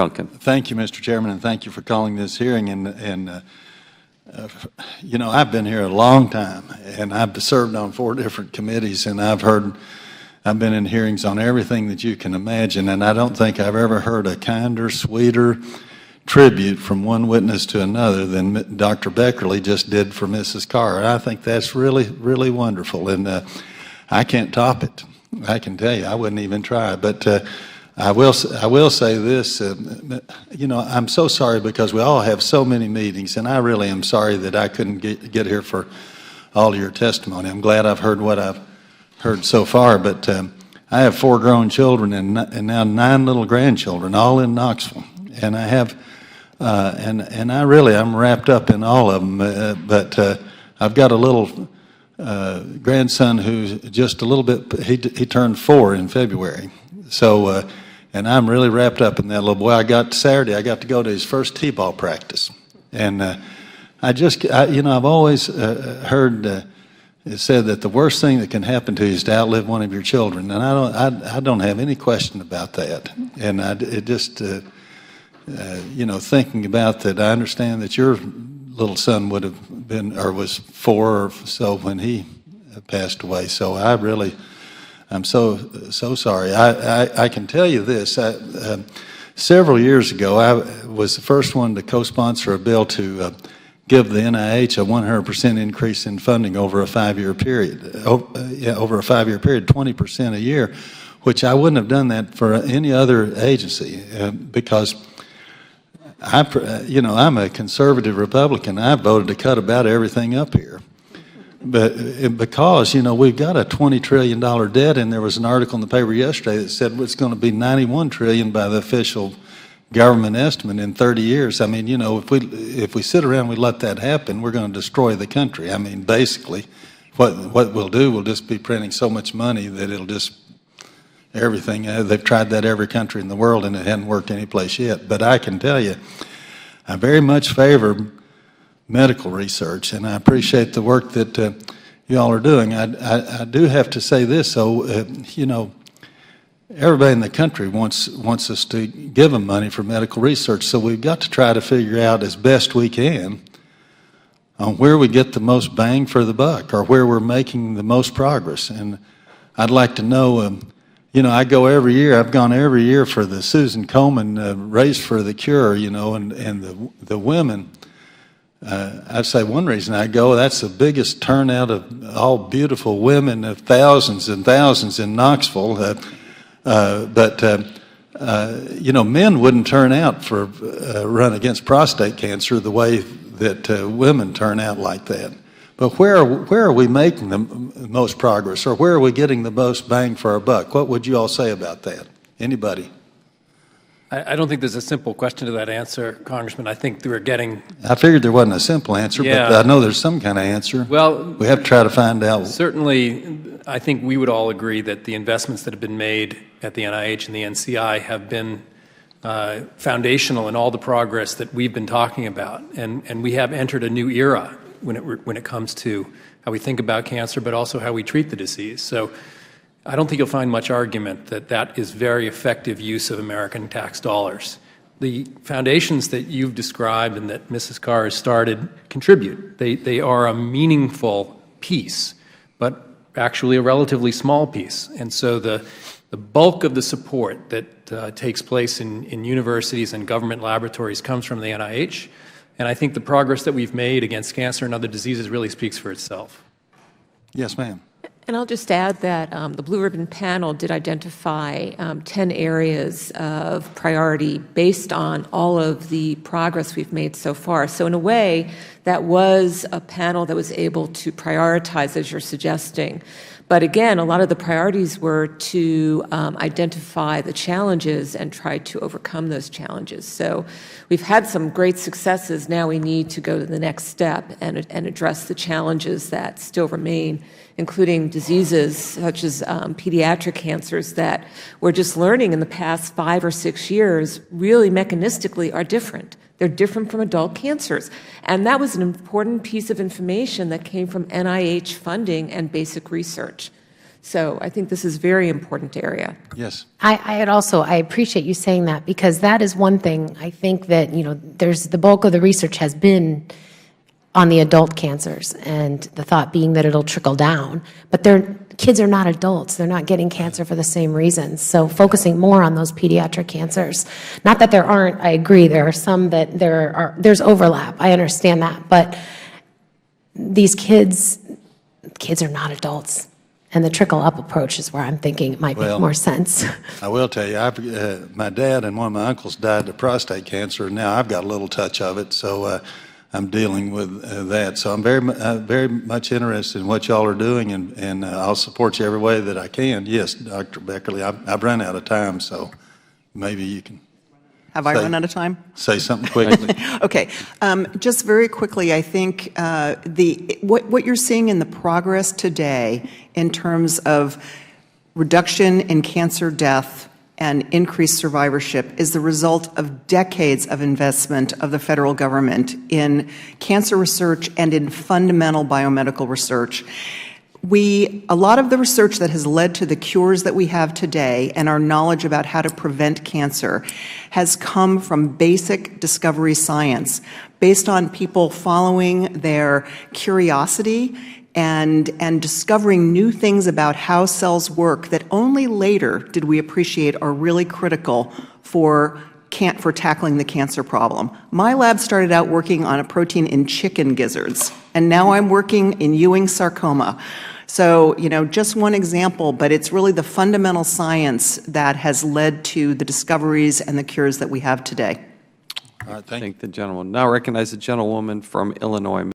Duncan. Thank you, Mr. Chairman, and thank you for calling this hearing. You know, I've been here a long time, and I've served on 4 different committees, and I've been in hearings on everything that you can imagine, and I don't think I've ever heard a kinder, sweeter tribute from one witness to another than Dr. Beckerly just did for Mrs. Carr. I think that's really, really wonderful, and I can't top it. I can tell you, I wouldn't even try. But I will say this. You know, I'm so sorry because we all have so many meetings, and I really am sorry that I couldn't get here for all of your testimony. I'm glad I've heard what I've heard so far, but I have 4 grown children and now 9 little grandchildren, all in Knoxville, and I have. And I'm wrapped up in all of them, but I've got a little grandson who's just a little bit, he turned 4 in February. So, and I'm really wrapped up in that little boy. Saturday, I got to go to his first T-ball practice. And you know, I've always heard it said that the worst thing that can happen to you is to outlive one of your children. And I don't have any question about that. And you know, thinking about that, I understand that your little son would have been, or was 4 or so when he passed away. So I'm so sorry. I can tell you this. Several years ago, I was the first one to co-sponsor a bill to give the NIH a 100% increase in funding over a 5-year period. Over a 5-year period, 20% a year, which I wouldn't have done that for any other agency because you know, I'm a conservative Republican. I voted to cut about everything up here. But because, you know, we've got a $20 trillion debt, and there was an article in the paper yesterday that said it's going to be $91 trillion by the official government estimate in 30 years. I mean, you know, if we sit around and we let that happen, we're going to destroy the country. I mean, basically, what we'll do, we'll just be printing so much money that it'll just everything. They've tried that every country in the world, and it hasn't worked any place yet. But I can tell you, I very much favor medical research, and I appreciate the work that you all are doing. I do have to say this, though. You know, everybody in the country wants us to give them money for medical research, so we've got to try to figure out as best we can on where we get the most bang for the buck or where we're making the most progress. And I'd like to know. You know, I go every year. I've gone every year for the Susan Komen Race for the Cure. You know, and the women. I'd say one reason I go. That's the biggest turnout of all beautiful women, of thousands and thousands in Knoxville. But you know, men wouldn't turn out for run against prostate cancer the way that women turn out like that. But where are we making the most progress, or where are we getting the most bang for our buck? What would you all say about that? Anybody? I don't think there's a simple question to that answer, Congressman. I think we're getting... I figured there wasn't a simple answer, but I know there's some kind of answer. Well, we have to try to find out. Certainly, I think we would all agree that the investments that have been made at the NIH and the NCI have been foundational in all the progress that we've been talking about. And we have entered a new era when it comes to how we think about cancer, but also how we treat the disease. So I don't think you'll find much argument that that is very effective use of American tax dollars. The foundations that you've described and that Mrs. Carr has started contribute. They are a meaningful piece, but actually a relatively small piece. And so the bulk of the support that takes place in universities and government laboratories comes from the NIH. And I think the progress that we've made against cancer and other diseases really speaks for itself. Yes, ma'am. And I'll just add that the Blue Ribbon Panel did identify 10 areas of priority based on all of the progress we've made so far. So in a way, that was a panel that was able to prioritize, as you're suggesting. But again, a lot of the priorities were to identify the challenges and try to overcome those challenges. So we've had some great successes. Now we need to go to the next step and address the challenges that still remain, including diseases such as pediatric cancers that we're just learning in the past 5 or 6 years really mechanistically are different. They're different from adult cancers. And that was an important piece of information that came from NIH funding and basic research. So I think this is a very important area. Yes. I appreciate you saying that, because that is one thing I think that, there's the bulk of the research has been on the adult cancers, and the thought being that it'll trickle down. But kids are not adults. They're not getting cancer for the same reasons. So focusing more on those pediatric cancers. Not that there aren't, I agree, there are some that there's overlap. I understand that. But these kids are not adults. And the trickle-up approach is where I'm thinking it might make more sense. I will tell you, my dad and one of my uncles died of prostate cancer, and now I've got a little touch of it, so I'm dealing with that. So I'm very much interested in what y'all are doing, and I'll support you every way that I can. Yes, Dr. Beckerly, I've run out of time, so maybe you can. Have I run out of time? Say something quickly. Okay. Just very quickly, I think what you're seeing in the progress today in terms of reduction in cancer death and increased survivorship is the result of decades of investment of the federal government in cancer research and in fundamental biomedical research. A lot of the research that has led to the cures that we have today and our knowledge about how to prevent cancer has come from basic discovery science based on people following their curiosity and discovering new things about how cells work that only later did we appreciate are really critical for tackling the cancer problem. My lab started out working on a protein in chicken gizzards, and now I'm working in Ewing sarcoma. So, just one example, but it's really the fundamental science that has led to the discoveries and the cures that we have today. All right, thank you. Thank the gentleman. Now recognize the gentlewoman from Illinois.